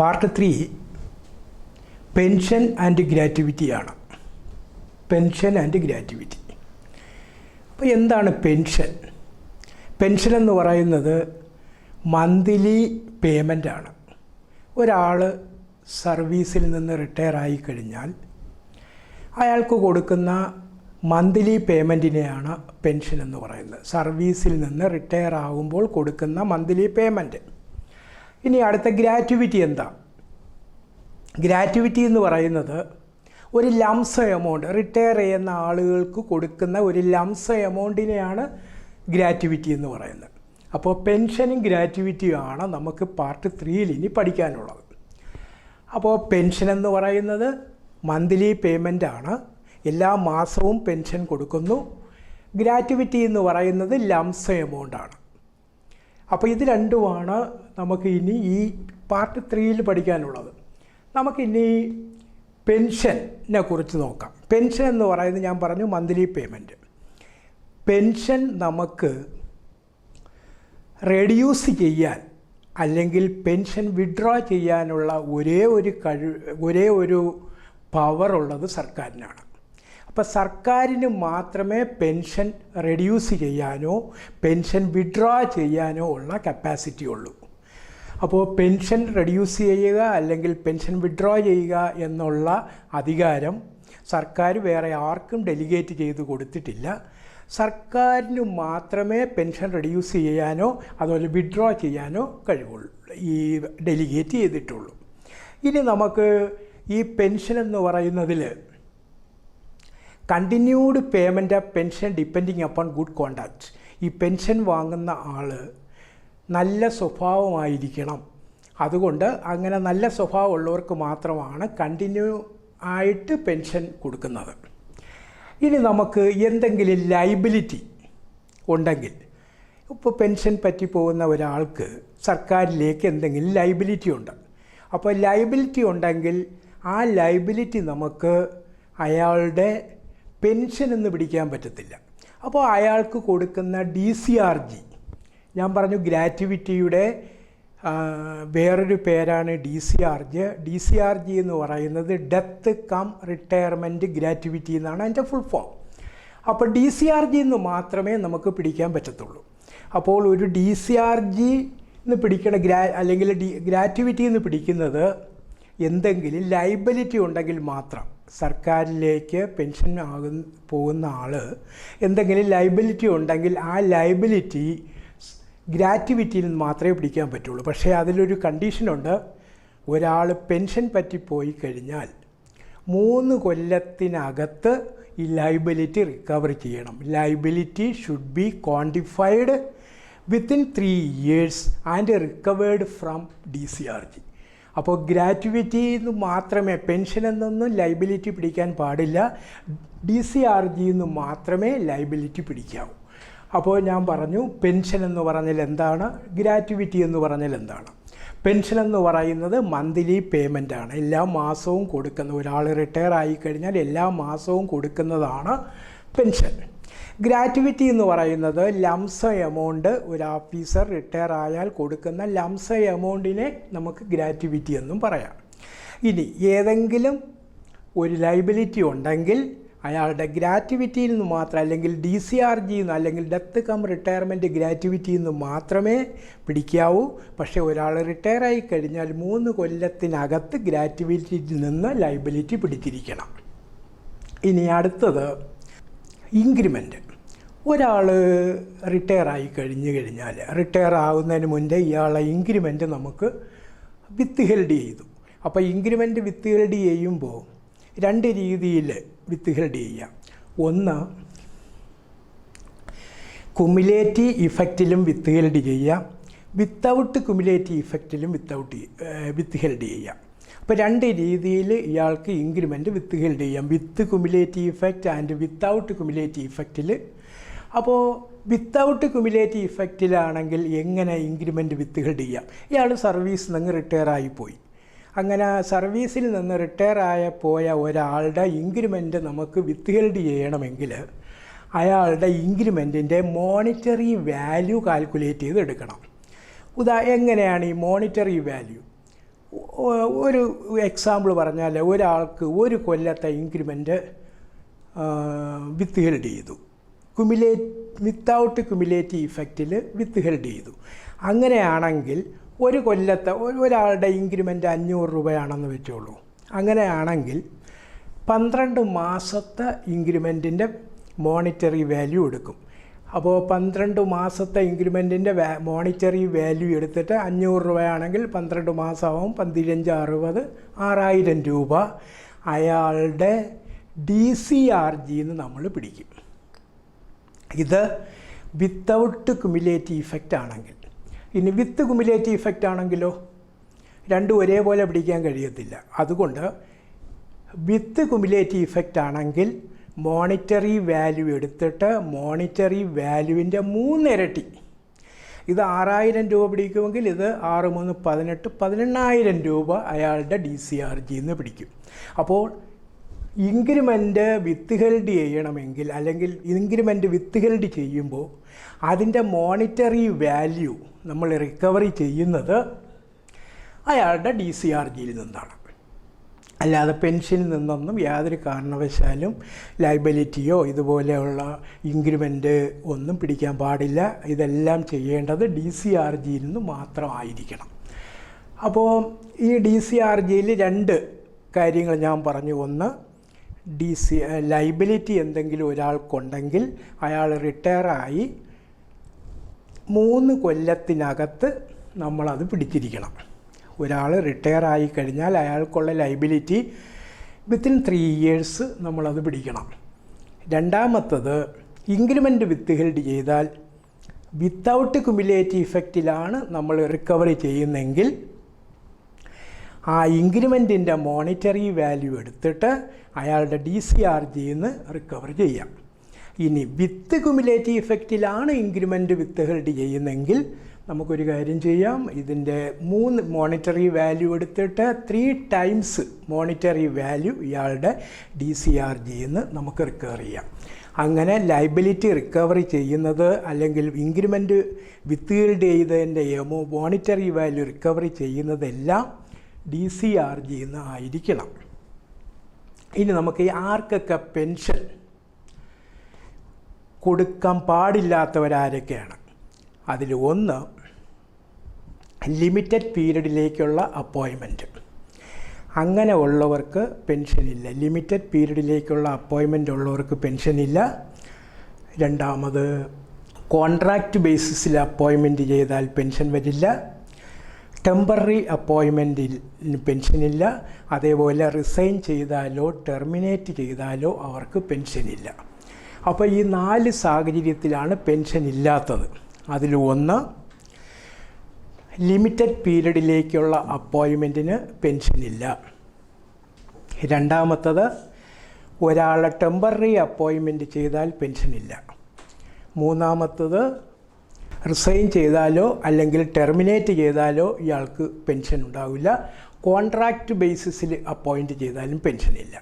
Part 3 pension and ഗ്രാറ്റുവിറ്റിയാണ്. Pension and gratuity. അപ്പോൾ എന്താണ് പെൻഷൻ? പെൻഷൻ എന്ന് പറയുന്നത് മന്ത്ലി പേയ്മെൻ്റാണ്. ഒരാൾ സർവീസിൽ നിന്ന് റിട്ടയർ ആയി കഴിഞ്ഞാൽ അയാൾക്ക് കൊടുക്കുന്ന മന്ത്ലി പേയ്മെൻറ്റിനെയാണ് പെൻഷൻ എന്ന് പറയുന്നത്. സർവീസിൽ നിന്ന് റിട്ടയർ ആകുമ്പോൾ കൊടുക്കുന്ന മന്ത്ലി പേയ്മെൻറ്റ്. ഇനി അടുത്ത ഗ്രാറ്റുവിറ്റി എന്താ? ഗ്രാറ്റുവിറ്റി എന്ന് പറയുന്നത് ഒരു ലംസ എമൗണ്ട്, റിട്ടയർ ചെയ്യുന്ന ആളുകൾക്ക് കൊടുക്കുന്ന ഒരു ലംസ എമൗണ്ടിനെയാണ് ഗ്രാറ്റുവിറ്റി എന്ന് പറയുന്നത്. അപ്പോൾ പെൻഷനും ഗ്രാറ്റുവിറ്റിയുമാണ് നമുക്ക് പാർട്ട് 3 ഇനി പഠിക്കാനുള്ളത്. അപ്പോൾ പെൻഷൻ എന്ന് പറയുന്നത് മന്ത്ലി പേയ്മെൻ്റാണ്, എല്ലാ മാസവും പെൻഷൻ കൊടുക്കുന്നു. ഗ്രാറ്റുവിറ്റി എന്ന് പറയുന്നത് ലംസ എമൗണ്ടാണ്. അപ്പോൾ ഇത് രണ്ടുമാണ് നമുക്ക് ഇനി ഈ പാർട്ട് 3 പഠിക്കാനുള്ളത്. നമുക്കിനി പെൻഷനെ കുറിച്ച് നോക്കാം. പെൻഷൻ എന്ന് പറയുന്നത് ഞാൻ പറഞ്ഞു മന്ത്ലി പേയ്മെൻറ്റ്. പെൻഷൻ നമുക്ക് റെഡ്യൂസ് ചെയ്യാൻ അല്ലെങ്കിൽ പെൻഷൻ വിഡ്രോ ചെയ്യാനുള്ള ഒരേ ഒരു പവറുള്ളത് സർക്കാരിനാണ്. അപ്പോൾ സർക്കാരിന് മാത്രമേ പെൻഷൻ റെഡ്യൂസ് ചെയ്യാനോ പെൻഷൻ വിഡ്രോ ചെയ്യാനോ ഉള്ള കപ്പാസിറ്റി ഉള്ളൂ. അപ്പോൾ പെൻഷൻ റെഡ്യൂസ് ചെയ്യുക അല്ലെങ്കിൽ പെൻഷൻ വിഡ്രോ ചെയ്യുക എന്നുള്ള അധികാരം സർക്കാർ വേറെ ആർക്കും ഡെലിഗേറ്റ് ചെയ്ത് കൊടുത്തിട്ടില്ല. സർക്കാരിന് മാത്രമേ പെൻഷൻ റെഡ്യൂസ് ചെയ്യാനോ അതുപോലെ വിഡ്രോ ചെയ്യാനോ കഴിവുള്ളൂ, ഈ ഡെലിഗേറ്റ് ചെയ്തിട്ടുള്ളൂ. ഇനി നമുക്ക് ഈ പെൻഷൻ എന്ന് പറയുന്നതിൽ continued payment of pension depending upon good contact. ഈ പെൻഷൻ വാങ്ങുന്ന ആൾ നല്ല സ്വഭാവമായിരിക്കണം. അതുകൊണ്ട് അങ്ങനെ നല്ല സ്വഭാവമുള്ളവർക്ക് മാത്രമാണ് കണ്ടിന്യൂ ആയിട്ട് പെൻഷൻ കൊടുക്കുന്നത്. ഇനി നമുക്ക് എന്തെങ്കിലും ലൈബിലിറ്റി ഉണ്ടെങ്കിൽ, ഇപ്പോൾ പെൻഷൻ പറ്റി പോകുന്ന ഒരാൾക്ക് സർക്കാരിലേക്ക് എന്തെങ്കിലും ലൈബിലിറ്റി ഉണ്ട്. അപ്പോൾ ലൈബിലിറ്റി ഉണ്ടെങ്കിൽ ആ ലൈബിലിറ്റി നമുക്ക് അയാളുടെ പെൻഷൻ എന്ന് പിടിക്കാൻ പറ്റത്തില്ല. അപ്പോൾ അയാൾക്ക് കൊടുക്കുന്ന DCRG, ഞാൻ പറഞ്ഞു ഗ്രാറ്റുവിറ്റിയുടെ വേറൊരു പേരാണ് DCRG. DCRG എന്ന് പറയുന്നത് ഡെത്ത് കം റിട്ടയർമെൻറ്റ് ഗ്രാറ്റുവിറ്റി എന്നാണ് അതിൻ്റെ ഫുൾ ഫോം. അപ്പോൾ DCRG എന്ന് മാത്രമേ നമുക്ക് പിടിക്കാൻ പറ്റത്തുള്ളൂ. അപ്പോൾ ഒരു DCRG എന്ന് പിടിക്കണ അല്ലെങ്കിൽ ഗ്രാറ്റുവിറ്റി എന്ന് പിടിക്കുന്നത് എന്തെങ്കിലും ലൈബിലിറ്റി ഉണ്ടെങ്കിൽ മാത്രം. സർക്കാരിലേക്ക് പെൻഷൻ പോകുന്ന ആൾ എന്തെങ്കിലും ലൈബിലിറ്റി ഉണ്ടെങ്കിൽ ആ ലൈബിലിറ്റി ഗ്രാറ്റുവിറ്റിയിൽ നിന്ന് മാത്രമേ പിടിക്കാൻ പറ്റുള്ളൂ. പക്ഷേ അതിലൊരു കണ്ടീഷനുണ്ട്. ഒരാൾ പെൻഷൻ പറ്റിപ്പോയി കഴിഞ്ഞാൽ 3 കൊല്ലത്തിനകത്ത് ഈ ലൈബിലിറ്റി റിക്കവർ ചെയ്യണം. Liability should be quantified within 3 years and recovered from DCRG. അപ്പോൾ ഗ്രാറ്റുവിറ്റി എന്ന് മാത്രമേ, പെൻഷൻ എന്നൊന്നും ലൈബിലിറ്റി പിടിക്കാൻ പാടില്ല, DCRG എന്ന് മാത്രമേ ലൈബിലിറ്റി പിടിക്കാവൂ. അപ്പോൾ ഞാൻ പറഞ്ഞു പെൻഷൻ എന്ന് പറഞ്ഞാൽ എന്താണ്, ഗ്രാറ്റുവിറ്റി എന്ന് പറഞ്ഞാൽ എന്താണ്. പെൻഷൻ എന്ന് പറയുന്നത് മന്ത്ലി പേയ്മെൻ്റാണ്, എല്ലാ മാസവും കൊടുക്കുന്ന, ഒരാൾ റിട്ടയർ ആയിക്കഴിഞ്ഞാൽ എല്ലാ മാസവും കൊടുക്കുന്നതാണ് പെൻഷൻ. ഗ്രാറ്റുവിറ്റി എന്ന് പറയുന്നത് ലംസ എമൗണ്ട്, ഒരു ഓഫീസർ റിട്ടയർ ആയാൽ കൊടുക്കുന്ന ലംസ എമൗണ്ടിനെ നമുക്ക് ഗ്രാറ്റുവിറ്റി എന്നും പറയാം. ഇനി ഏതെങ്കിലും ഒരു ലൈബിലിറ്റി ഉണ്ടെങ്കിൽ അയാളുടെ ഗ്രാറ്റുവിറ്റിയിൽ നിന്ന് മാത്രം, അല്ലെങ്കിൽ DCRG നിന്ന് അല്ലെങ്കിൽ ഡെത്ത് കം റിട്ടയർമെൻറ്റ് ഗ്രാറ്റുവിറ്റിയിൽ നിന്ന് മാത്രമേ പിടിക്കാവൂ. പക്ഷേ ഒരാൾ റിട്ടയർ ആയി കഴിഞ്ഞാൽ 3 കൊല്ലത്തിനകത്ത് ഗ്രാറ്റുവിറ്റിയിൽ നിന്ന് ലൈബിലിറ്റി പിടിച്ചിരിക്കണം. ഇനി അടുത്തത് ഇൻക്രിമെൻറ്റ്. ഒരാൾ റിട്ടയർ ആയി കഴിഞ്ഞാൽ, റിട്ടയർ ആകുന്നതിന് മുന്നേ ഇയാളെ ഇൻക്രിമെൻറ്റ് നമുക്ക് വിത്ത് ഹെൽഡ് ചെയ്തു. അപ്പോൾ ഇൻക്രിമെൻറ്റ് വിത്ത് ഹെൽഡ് ചെയ്യുമ്പോൾ 2 രീതിയിൽ വിത്ത് ഹെൽഡ് ചെയ്യാം. ഒന്ന്, കുമുലേറ്റീവ് ഇഫക്റ്റിലും വിത്ത് ഹെൽഡ് ചെയ്യാം, വിത്തൗട്ട് കുമുലേറ്റീവ് ഇഫക്റ്റിലും വിത്ത് ഹെൽഡ് ചെയ്യാം. അപ്പോൾ 2 രീതിയിൽ ഇയാൾക്ക് ഇൻക്രിമെൻറ്റ് വിത്ത് ഹെൽഡ് ചെയ്യാം, with cumulative effect and without cumulative ഇഫക്റ്റിൽ. അപ്പോൾ വിത്തൗട്ട് കുമുലേറ്റീവ് ഇഫക്റ്റിലാണെങ്കിൽ എങ്ങനെ ഇൻക്രിമെൻറ്റ് വിത്ത് ഹെൽഡ് ചെയ്യാം? ഇയാൾ സർവീസിൽ നിന്ന് റിട്ടയർ ആയിപ്പോയി. അങ്ങനെ സർവീസിൽ നിന്ന് റിട്ടയർ പോയ ഒരാളുടെ ഇൻക്രിമെൻറ്റ് നമുക്ക് വിത്ത് ഹെൽഡ് ചെയ്യണമെങ്കിൽ അയാളുടെ ഇൻക്രിമെൻറ്റിൻ്റെ മോണിറ്ററി വാല്യൂ കാൽക്കുലേറ്റ് ചെയ്ത് എടുക്കണം. എങ്ങനെയാണ് ഈ മോണിറ്ററി വാല്യൂ? ഒരു എക്സാമ്പിൾ പറഞ്ഞാൽ ഒരാൾക്ക് ഒരു കൊല്ലത്തെ ഇൻക്രിമെൻറ്റ് വിത്ത് ഹെൽഡ് ചെയ്തു, വിത്തൗട്ട് ക്യുമുലേറ്റീവ് ഇഫക്റ്റിൽ വിത്ത് ഹെൽഡ് ചെയ്തു. അങ്ങനെയാണെങ്കിൽ ഒരു കൊല്ലത്തെ ഒരാളുടെ ഇൻക്രിമെൻറ്റ് 500 രൂപയാണെന്ന് വെച്ചോളൂ. അങ്ങനെയാണെങ്കിൽ 12 മാസത്തെ ഇൻക്രിമെൻറ്റിൻ്റെ മോണിറ്ററി വാല്യൂ എടുക്കും. അപ്പോൾ 12 മാസത്തെ ഇൻക്രിമെൻറ്റിൻ്റെ മോണിറ്ററി വാല്യൂ എടുത്തിട്ട് 500 രൂപയാണെങ്കിൽ 12 മാസമാവും, 15 60 6000 രൂപ അയാളുടെ DCRGന്ന് നമ്മൾ പിടിക്കും. ഇത് വിത്തൗട്ട് ക്യുമുലേറ്റീവ് ഇഫക്റ്റ് ആണെങ്കിൽ. ഇനി വിത്ത് ക്യുമുലേറ്റീവ് ഇഫക്റ്റ് ആണെങ്കിലോ രണ്ടും ഒരേപോലെ പിടിക്കാൻ കഴിയത്തില്ല. അതുകൊണ്ട് വിത്ത് ക്യുമുലേറ്റീവ് ഇഫക്റ്റ് ആണെങ്കിൽ മോണിറ്ററി വാല്യൂ എടുത്തിട്ട് മോണിറ്ററി വാല്യൂവിൻ്റെ 3 ഇരട്ടി, ഇത് 6000 രൂപ പിടിക്കുമെങ്കിൽ ഇത് 6 3 18 18000 രൂപ അയാളുടെ DCRGന്ന് പിടിക്കും. അപ്പോൾ ഇൻക്രിമെൻറ്റ് വിത്ത് ഹെൽഡ് ചെയ്യണമെങ്കിൽ, അല്ലെങ്കിൽ ഇൻക്രിമെൻറ്റ് വിത്ത് ഹെൽഡ് ചെയ്യുമ്പോൾ അതിൻ്റെ മോണിറ്ററി വാല്യൂ നമ്മൾ റിക്കവറി ചെയ്യുന്നത് അയാളുടെ DCRGയിൽ നിന്നാണ്. അല്ലാതെ പെൻഷനിൽ നിന്നൊന്നും യാതൊരു കാരണവശാലും ലയബിലിറ്റിയോ ഇതുപോലെയുള്ള ഇൻക്രിമെൻറ്റ് ഒന്നും പിടിക്കാൻ പാടില്ല. ഇതെല്ലാം ചെയ്യേണ്ടത് DCRGയിൽ നിന്ന് മാത്രമായിരിക്കണം. അപ്പോൾ ഈ DCRGയിൽ 2 കാര്യങ്ങൾ ഞാൻ പറഞ്ഞു. ഒന്ന്, ലയബിലിറ്റി എന്തെങ്കിലും ഒരാൾക്കുണ്ടെങ്കിൽ അയാൾ റിട്ടയറായി 3 കൊല്ലത്തിനകത്ത് നമ്മളത് പിടിച്ചിരിക്കണം. ഒരാൾ റിട്ടയറായി കഴിഞ്ഞാൽ അയാൾക്കുള്ള ലയബിലിറ്റി വിത്തിൻ 3 ഇയേഴ്സ് നമ്മളത് പിടിക്കണം. രണ്ടാമത്തത്, ഇൻക്രിമെൻറ്റ് വിത്ത് ഹെൽഡ് ചെയ്താൽ വിത്തൗട്ട് ക്യുമുലേറ്റീവ് ഇഫക്റ്റിലാണ് നമ്മൾ റിക്കവറി ചെയ്യുന്നതെങ്കിൽ ആ ഇൻക്രിമെൻറ്റിൻ്റെ മോണിറ്ററി വാല്യൂ എടുത്തിട്ട് അയാളുടെ DCRGന്ന് റിക്കവർ ചെയ്യാം. ഇനി വിത്ത് ക്യുമുലേറ്റീവ് ഇഫക്റ്റിലാണ് ഇൻക്രിമെൻറ്റ് വിത്ത് ഹെൽഡ് ചെയ്യുന്നതെങ്കിൽ നമുക്കൊരു കാര്യം ചെയ്യാം, ഇതിൻ്റെ 3 മോണിറ്ററി വാല്യൂ എടുത്തിട്ട് 3 ടൈംസ് മോണിറ്ററി വാല്യൂ ഇയാളുടെ DCRGന്ന് നമുക്ക് റിക്കവർ ചെയ്യാം. അങ്ങനെ ലയബിലിറ്റി റിക്കവറി ചെയ്യുന്നത്, അല്ലെങ്കിൽ ഇൻക്രിമെൻറ്റ് വിത്ത് ഹെൽഡ് ചെയ്തതിൻ്റെ മോണിറ്ററി വാല്യൂ റിക്കവറി ചെയ്യുന്നതെല്ലാം DCRGന്ന് ആയിരിക്കണം. ഇനി നമുക്ക് ഈ ആർക്കൊക്കെ പെൻഷൻ കൊടുക്കാൻ പാടില്ലാത്തവരാരൊക്കെയാണ്? അതിൽ ഒന്ന്, ലിമിറ്റഡ് പീരീഡിലേക്കുള്ള അപ്പോയിൻമെൻറ്റ്. അങ്ങനെ ഉള്ളവർക്ക് പെൻഷനില്ല. ലിമിറ്റഡ് പീരീഡിലേക്കുള്ള അപ്പോയിൻമെൻ്റ് ഉള്ളവർക്ക് പെൻഷനില്ല. രണ്ടാമത്, കോൺട്രാക്റ്റ് ബേസിസിൽ അപ്പോയിൻമെൻറ്റ് ചെയ്താൽ പെൻഷൻ വരില്ല. ടെമ്പററി അപ്പോയിൻമെൻറ്റിൽ പെൻഷനില്ല. അതേപോലെ റിസൈൻ ചെയ്താലോ ടെർമിനേറ്റ് ചെയ്താലോ അവർക്ക് പെൻഷനില്ല. അപ്പോൾ ഈ 4 സാഹചര്യത്തിലാണ് പെൻഷൻ ഇല്ലാത്തത്. അതിൽ ഒന്ന്, ലിമിറ്റഡ് പീരീഡിലേക്കുള്ള അപ്പോയിൻമെൻറ്റിന് പെൻഷനില്ല. രണ്ടാമത്തത്, ഒരാളെ ടെമ്പററി അപ്പോയിൻമെൻറ്റ് ചെയ്താൽ പെൻഷനില്ല. മൂന്നാമത്തത്, റിസൈൻ ചെയ്താലോ അല്ലെങ്കിൽ ടെർമിനേറ്റ് ചെയ്താലോ ഇയാൾക്ക് പെൻഷൻ ഉണ്ടാവില്ല. കോൺട്രാക്റ്റ് ബേസിസിൽ അപ്പോയിൻറ്റ് ചെയ്താലും പെൻഷനില്ല.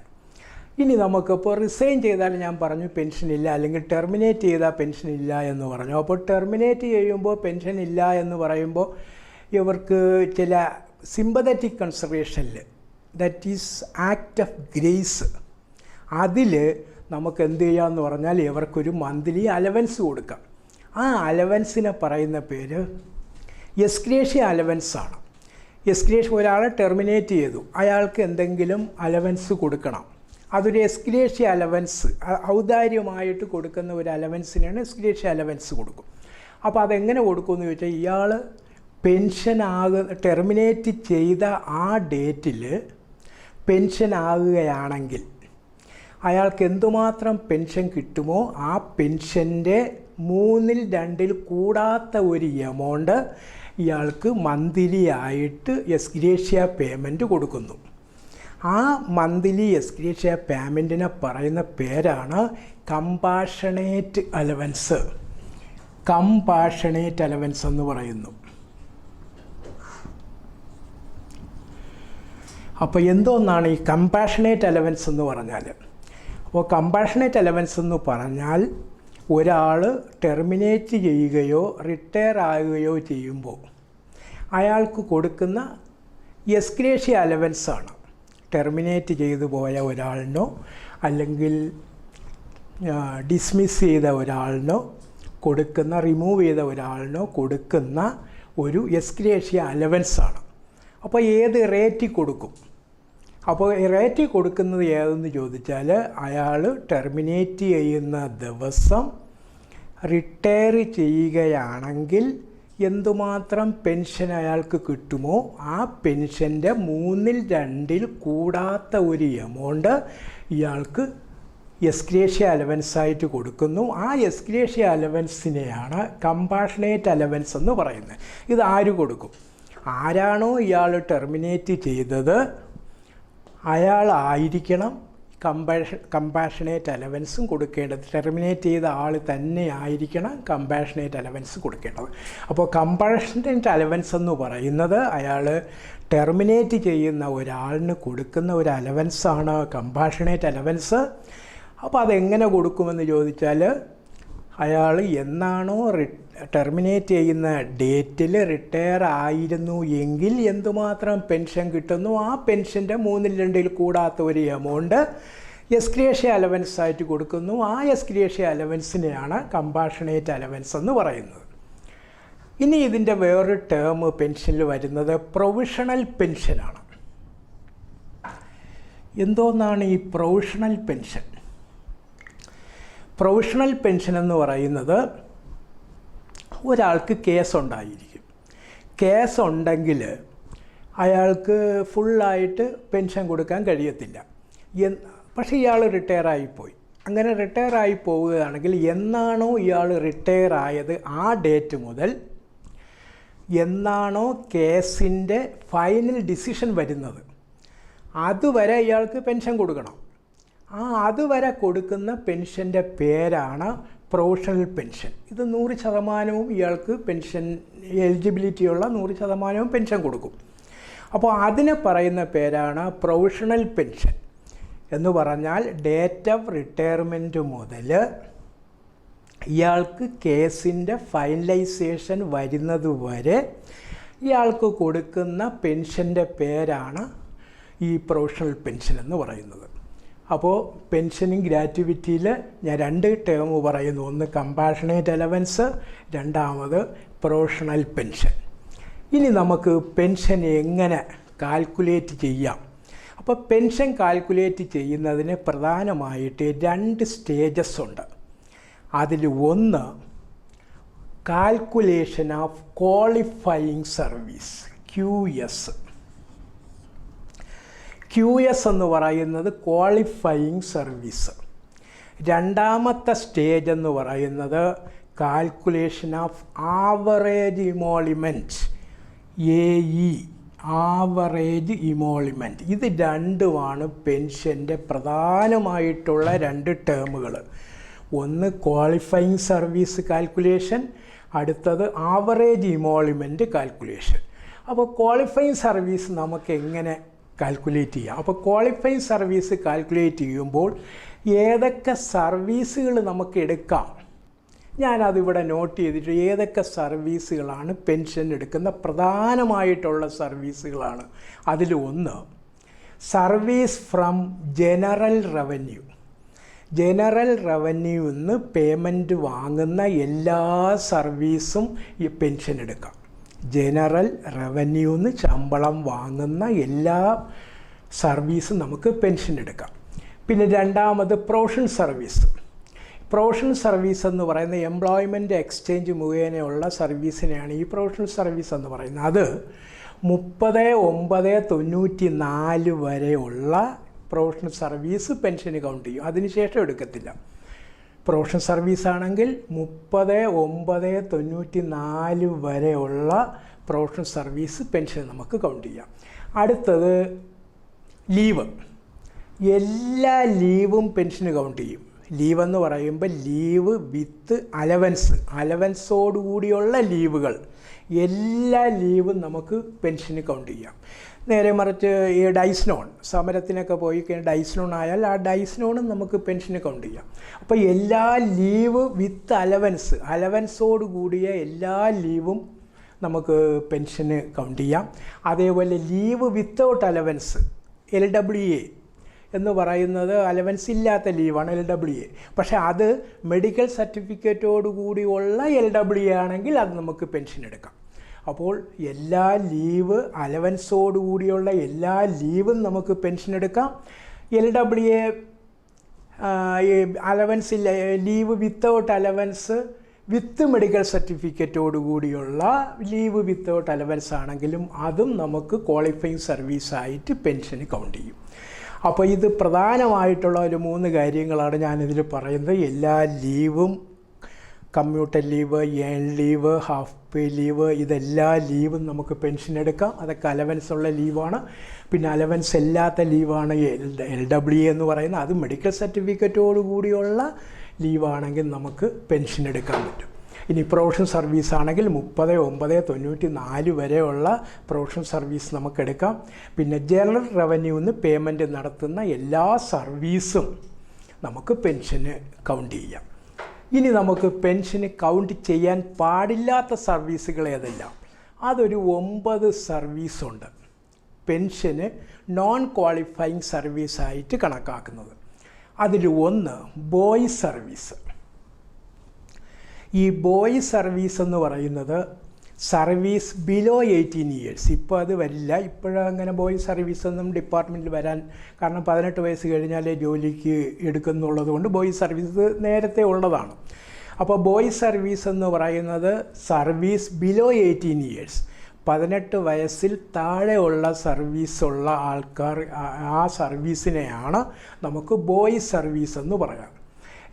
ഇനി നമുക്കിപ്പോൾ റിസൈൻ ചെയ്താൽ ഞാൻ പറഞ്ഞു പെൻഷനില്ല, അല്ലെങ്കിൽ ടെർമിനേറ്റ് ചെയ്താൽ പെൻഷനില്ല എന്ന് പറഞ്ഞു. അപ്പോൾ ടെർമിനേറ്റ് ചെയ്യുമ്പോൾ പെൻഷനില്ല എന്ന് പറയുമ്പോൾ ഇവർക്ക് ചില സിമ്പതറ്റിക് കൺസർവേഷനിൽ, that is act of grace, അതിൽ നമുക്ക് എന്ത് ചെയ്യാമെന്ന് പറഞ്ഞാൽ ഇവർക്കൊരു മന്ത്ലി അലവൻസ് കൊടുക്കാം. ആ അലവൻസിനെ പറയുന്ന പേര് എസ്ഗ്രേഷ്യ അലവൻസാണ്. എസ്ഗ്രേഷ്യ, ഒരാളെ ടെർമിനേറ്റ് ചെയ്തു, അയാൾക്ക് എന്തെങ്കിലും അലവൻസ് കൊടുക്കണം. അതൊരു എസ്ഗ്രേഷ്യ അലവൻസ്, ഔദാര്യമായിട്ട് കൊടുക്കുന്ന ഒരു അലവൻസിനാണ് എസ്ഗ്രേഷ്യ അലവൻസ് കൊടുക്കും. അപ്പോൾ അതെങ്ങനെ കൊടുക്കുമെന്ന് ചോദിച്ചാൽ, ഇയാൾ ടെർമിനേറ്റ് ചെയ്ത ആ ഡേറ്റിൽ പെൻഷൻ ആകുകയാണെങ്കിൽ അയാൾക്ക് എന്തുമാത്രം പെൻഷൻ കിട്ടുമോ ആ പെൻഷൻ്റെ 2/3 കൂടാത്ത ഒരു എമൗണ്ട് ഇയാൾക്ക് മന്ത്ലി ആയിട്ട് എസ്ഗ്രേഷ്യ പേയ്മെൻറ്റ് കൊടുക്കുന്നു. ആ മന്ത്ലി എസ്ഗ്രേഷ്യ പേയ്മെൻറ്റിനെ പറയുന്ന പേരാണ് കമ്പാഷണേറ്റ് അലവൻസ്. കമ്പാഷണേറ്റ് അലവൻസ് എന്ന് പറയുന്നു. അപ്പോൾ എന്തോന്നാണ് ഈ കമ്പാഷണേറ്റ് അലവൻസ് എന്ന് പറഞ്ഞാൽ? അപ്പോൾ കമ്പാഷണേറ്റ് അലവൻസ് എന്ന് പറഞ്ഞാൽ ഒരാൾ ടെർമിനേറ്റ് ചെയ്യുകയോ റിട്ടയർ ആകുകയോ ചെയ്യുമ്പോൾ അയാൾക്ക് കൊടുക്കുന്ന എക്സ്ഗ്രേഷ്യ അലവൻസാണ്. ടെർമിനേറ്റ് ചെയ്തു പോയ ഒരാളിനോ അല്ലെങ്കിൽ ഡിസ്മിസ് ചെയ്ത ഒരാളിനോ കൊടുക്കുന്ന, റിമൂവ് ചെയ്ത ഒരാളിനോ കൊടുക്കുന്ന ഒരു എക്സ്ഗ്രേഷ്യ അലവൻസാണ്. അപ്പോൾ ഏത് റേറ്റിൽ കൊടുക്കും? അപ്പോൾ റേറ്റിൽ കൊടുക്കുന്നത് ഏതെന്ന് ചോദിച്ചാൽ, അയാൾ ടെർമിനേറ്റ് ചെയ്യുന്ന ദിവസം റിട്ടയർ ചെയ്യുകയാണെങ്കിൽ എന്തുമാത്രം പെൻഷൻ അയാൾക്ക് കിട്ടുമോ ആ പെൻഷൻ്റെ 2/3 കൂടാത്ത ഒരു എമൗണ്ട് ഇയാൾക്ക് എക്സ്ഗ്രേഷ്യ അലവൻസായിട്ട് കൊടുക്കുന്നു. ആ എക്സ്ഗ്രേഷ്യ അലവൻസിനെയാണ് കമ്പാഷനേറ്റ് അലവൻസ് എന്ന് പറയുന്നത്. ഇത് ആര് കൊടുക്കും? ആരാണോ ഇയാൾ ടെർമിനേറ്റ് ചെയ്തത് അയാളായിരിക്കണം കമ്പാഷനേറ്റ് അലവൻസും കൊടുക്കേണ്ടത്. ടെർമിനേറ്റ് ചെയ്ത ആൾ തന്നെ ആയിരിക്കണം കമ്പാഷനേറ്റ് അലവൻസ് കൊടുക്കേണ്ടത്. അപ്പോൾ കമ്പാഷനേറ്റ് അലവൻസ് എന്ന് പറയുന്നത് അയാൾ ടെർമിനേറ്റ് ചെയ്യുന്ന ഒരാളിന് കൊടുക്കുന്ന ഒരു അലവൻസാണ് കമ്പാഷനേറ്റ് അലവൻസ്. അപ്പോൾ അതെങ്ങനെ കൊടുക്കുമെന്ന് ചോദിച്ചാൽ, അയാൾ എന്നാണോ ടെർമിനേറ്റ് ചെയ്യുന്ന ഡേറ്റിൽ റിട്ടയർ ആയിരുന്നു എങ്കിൽ എന്തുമാത്രം പെൻഷൻ കിട്ടുന്നു ആ പെൻഷൻ്റെ 2/3 കൂടാത്ത ഒരു എമൗണ്ട് എക്സ്ഗ്രേഷ്യ അലവൻസായിട്ട് കൊടുക്കുന്നു. ആ എക്സ്ഗ്രേഷ്യ അലവൻസിനെയാണ് കമ്പാഷനേറ്റ് അലവൻസ് എന്ന് പറയുന്നത്. ഇനി ഇതിൻ്റെ വേറൊരു ടേം പെൻഷനിൽ വരുന്നത് പ്രൊവിഷണൽ പെൻഷനാണ്. എന്തോന്നാണ് ഈ പ്രൊവിഷണൽ പെൻഷൻ? പ്രൊവിഷണൽ പെൻഷൻ എന്ന് പറയുന്നത്, ഒരാൾക്ക് കേസുണ്ടായിരിക്കും. കേസുണ്ടെങ്കിൽ അയാൾക്ക് ഫുള്ളായിട്ട് പെൻഷൻ കൊടുക്കാൻ കഴിയത്തില്ല. പക്ഷേ ഇയാൾ റിട്ടയറായിപ്പോയി. അങ്ങനെ റിട്ടയറായി പോവുകയാണെങ്കിൽ എന്നാണോ ഇയാൾ റിട്ടയർ ആയത് ആ ഡേറ്റ് മുതൽ എന്നാണോ കേസിൻ്റെ ഫൈനൽ ഡിസിഷൻ വരുന്നത് അതുവരെ ഇയാൾക്ക് പെൻഷൻ കൊടുക്കണം. അതുവരെ കൊടുക്കുന്ന പെൻഷൻ്റെ പേരാണ് പ്രൊവിഷണൽ പെൻഷൻ. ഇത് 100% ഇയാൾക്ക് പെൻഷൻ എലിജിബിലിറ്റിയുള്ള 100% പെൻഷൻ കൊടുക്കും. അപ്പോൾ അതിനെ പറയുന്ന പേരാണ് പ്രൊവിഷണൽ പെൻഷൻ. എന്ന് പറഞ്ഞാൽ ഡേറ്റ് ഓഫ് റിട്ടയർമെൻറ്റ് മുതൽ ഇയാൾക്ക് കേസിൻ്റെ ഫൈനലൈസേഷൻ വരുന്നത് വരെ ഇയാൾക്ക് കൊടുക്കുന്ന പെൻഷൻ്റെ പേരാണ് ഈ പ്രൊവിഷണൽ പെൻഷൻ എന്ന് പറയുന്നത്. അപ്പോൾ പെൻഷനിങ് ഗ്രാറ്റുവിറ്റിയിൽ ഞാൻ 2 ടേം പറയുന്നു. ഒന്ന് കമ്പാഷനേറ്റ് അലവൻസ്, രണ്ടാമത് പ്രൊവിഷണൽ പെൻഷൻ. ഇനി നമുക്ക് പെൻഷൻ എങ്ങനെ കാൽക്കുലേറ്റ് ചെയ്യാം? അപ്പോൾ പെൻഷൻ കാൽക്കുലേറ്റ് ചെയ്യുന്നതിന് പ്രധാനമായിട്ട് 2 സ്റ്റേജസ് ഉണ്ട്. അതിൽ ഒന്ന് calculation of qualifying service, QS. QS എന്ന് പറയുന്നത് ക്വാളിഫയിങ് സർവീസ്. രണ്ടാമത്തെ സ്റ്റേജ് എന്ന് പറയുന്നത് calculation of average emolument, AE, average emolument. ഇത് രണ്ടുമാണ് പെൻഷൻ്റെ പ്രധാനമായിട്ടുള്ള 2 ടേമുകൾ. ഒന്ന് ക്വാളിഫയിങ് സർവീസ് കാൽക്കുലേഷൻ, അടുത്തത് ആവറേജ് ഇമോളിമെൻറ്റ് കാൽക്കുലേഷൻ. അപ്പോൾ ക്വാളിഫയിങ് സർവീസ് നമുക്ക് എങ്ങനെ കാൽക്കുലേറ്റ് ചെയ്യാം? അപ്പോൾ ക്വാളിഫയിങ് സർവീസ് കാൽക്കുലേറ്റ് ചെയ്യുമ്പോൾ ഏതൊക്കെ സർവീസുകൾ നമുക്ക് എടുക്കാം, ഞാനതിവിടെ നോട്ട് ചെയ്തിട്ട് ഏതൊക്കെ സർവീസുകളാണ് പെൻഷൻ എടുക്കുന്ന പ്രധാനമായിട്ടുള്ള സർവീസുകളാണ്. അതിൽ ഒന്ന് service from general revenue. General റവന്യൂന്ന് പേയ്മെൻറ്റ് വാങ്ങുന്ന എല്ലാ സർവീസും ഈ പെൻഷൻ എടുക്കാം. ജനറൽ റവന്യൂന്ന് ശമ്പളം വാങ്ങുന്ന എല്ലാ സർവീസും നമുക്ക് പെൻഷൻ എടുക്കാം. പിന്നെ രണ്ടാമത് പ്രൊവിഷണൽ സർവീസ്. പ്രൊവിഷണൽ സർവീസ് എന്ന് പറയുന്ന എംപ്ലോയ്മെൻറ്റ് എക്സ്ചേഞ്ച് മുഖേനയുള്ള സർവീസിനെയാണ് ഈ പ്രൊവിഷണൽ സർവീസ് എന്ന് പറയുന്നത്. അത് 30/9/94 വരെയുള്ള പ്രൊവിഷണൽ സർവീസ് പെൻഷന് കൗണ്ട് ചെയ്യും. അതിനുശേഷം എടുക്കത്തില്ല. പ്രൊവിഷണൽ സർവീസാണെങ്കിൽ 30/9/94 വരെയുള്ള പ്രൊവിഷണൽ സർവീസ് പെൻഷൻ നമുക്ക് കൗണ്ട് ചെയ്യാം. അടുത്തത് ലീവ്. എല്ലാ ലീവും പെൻഷന് കൗണ്ട് ചെയ്യും. ലീവ് എന്ന് പറയുമ്പോൾ ലീവ് വിത്ത് അലവൻസോടുകൂടിയുള്ള ലീവുകൾ, എല്ലാ ലീവും നമുക്ക് പെൻഷന് കൗണ്ട് ചെയ്യാം. നേരെ മറിച്ച് ഈ ഡൈസ്നോൺ, സമരത്തിനൊക്കെ പോയി ഡൈസ്നോൺ ആയാൽ ആ ഡൈസ്നോണും നമുക്ക് പെൻഷന് കൗണ്ട് ചെയ്യാം. അപ്പോൾ എല്ലാ ലീവ് വിത്ത് അലവൻസോട് കൂടിയ എല്ലാ ലീവും നമുക്ക് പെൻഷന് കൗണ്ട് ചെയ്യാം. അതേപോലെ ലീവ് വിത്തൗട്ട് അലവൻസ് LWA എന്ന് പറയുന്നത് അലവൻസ് ഇല്ലാത്ത ലീവാണ് LWA. പക്ഷേ അത് മെഡിക്കൽ സർട്ടിഫിക്കറ്റോടു കൂടിയുള്ള LWA ആണെങ്കിൽ അത് നമുക്ക് പെൻഷൻ എടുക്കാം. അപ്പോൾ എല്ലാ ലീവ് അലവൻസോടുകൂടിയുള്ള എല്ലാ ലീവും നമുക്ക് പെൻഷൻ എടുക്കാം. LWA അലവൻസ് ഇല്ല, leave without allowance with medical സർട്ടിഫിക്കറ്റോടു കൂടിയുള്ള ലീവ് വിത്തൗട്ട് അലവൻസ് ആണെങ്കിലും അതും നമുക്ക് ക്വാളിഫയിങ് സർവീസായിട്ട് പെൻഷന് കൗണ്ട് ചെയ്യും. അപ്പോൾ ഇത് പ്രധാനമായിട്ടുള്ള ഒരു 3 കാര്യങ്ങളാണ് ഞാനിതിൽ പറയുന്നത്. എല്ലാ ലീവും, commuted leave, earn leave, half pay leave, ഇതെല്ലാ ലീവും നമുക്ക് പെൻഷൻ എടുക്കാം. അതൊക്കെ അലവൻസ് ഉള്ള ലീവാണ്. പിന്നെ അലവൻസ് ഇല്ലാത്ത ലീവാണ് LWA എന്ന് പറയുന്നത്. അത് മെഡിക്കൽ സർട്ടിഫിക്കറ്റോടു കൂടിയുള്ള ലീവാണെങ്കിൽ നമുക്ക് പെൻഷൻ എടുക്കാൻ പറ്റും. ഇനി പ്രൊഫഷണൽ സർവീസ് ആണെങ്കിൽ 30/9/94 വരെയുള്ള പ്രൊഫഷണൽ സർവീസ് നമുക്കെടുക്കാം. പിന്നെ ജനറൽ റവന്യൂന്ന് പേയ്മെൻറ്റ് നടത്തുന്ന എല്ലാ സർവീസും നമുക്ക് പെൻഷന് കൗണ്ട് ചെയ്യാം. ഇനി നമുക്ക് പെൻഷന് കൗണ്ട് ചെയ്യാൻ പാടില്ലാത്ത സർവീസുകൾ ഏതെല്ലാം? അതൊരു 9 സർവീസുണ്ട് പെൻഷന് നോൺ ക്വാളിഫയിങ് സർവീസായിട്ട് കണക്കാക്കുന്നത്. അതിൽ ഒന്ന് ബോയ് സർവീസ്. ഈ ബോയ് സർവീസ് എന്ന് പറയുന്നത് സർവീസ് ബിലോ 18 ഇയേഴ്സ്. ഇപ്പോൾ അത് വരില്ല, ഇപ്പോഴങ്ങനെ ബോയ് സർവീസൊന്നും ഡിപ്പാർട്ട്മെൻറ്റിൽ വരാൻ, കാരണം 18 വയസ്സ് കഴിഞ്ഞാലേ ജോലിക്ക് എടുക്കുന്നുള്ളത് കൊണ്ട് ബോയ് സർവീസ് നേരത്തെ ഉള്ളതാണ്. അപ്പോൾ ബോയ് സർവീസ് എന്ന് പറയുന്നത് സർവീസ് ബിലോ 18 ഇയേഴ്സ്, 18 വയസ്സിൽ താഴെയുള്ള സർവീസുള്ള ആൾക്കാർ, ആ സർവീസിനെയാണ് നമുക്ക് ബോയ് സർവീസ് എന്ന് പറയാം.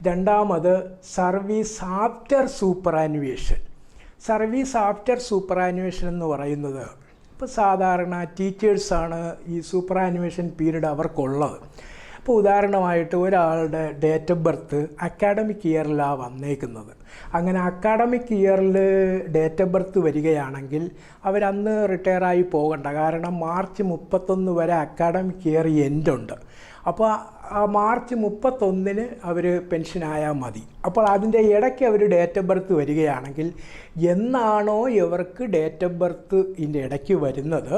രണ്ടാമത് service after superannuation. Service after superannuation എന്ന് പറയുന്നത് ഇപ്പോൾ സാധാരണ ടീച്ചേഴ്സാണ് ഈ സൂപ്പറാനുവേഷൻ പീരീഡ് അവർക്കുള്ളത്. ഇപ്പോൾ ഉദാഹരണമായിട്ട് ഒരാളുടെ ഡേറ്റ് ഓഫ് ബർത്ത് അക്കാഡമിക് ഇയറിലാണ് വന്നേക്കുന്നത്. അങ്ങനെ അക്കാഡമിക് ഇയറിൽ ഡേറ്റ് ഓഫ് ബർത്ത് വരികയാണെങ്കിൽ അവരന്ന് റിട്ടയറായി പോകണ്ട, കാരണം മാർച്ച് 31 വരെ അക്കാഡമിക് ഇയർ എൻഡുണ്ട്. അപ്പോൾ ആ മാർച്ച് 31 അവർ പെൻഷനായാൽ മതി. അപ്പോൾ അതിൻ്റെ ഇടയ്ക്ക് അവർ ഡേറ്റ് ഓഫ് ബർത്ത് വരികയാണെങ്കിൽ എന്നാണോ ഇവർക്ക് ഡേറ്റ് ഓഫ് ബർത്ത് ഇതിൻ്റെ ഇടയ്ക്ക് വരുന്നത്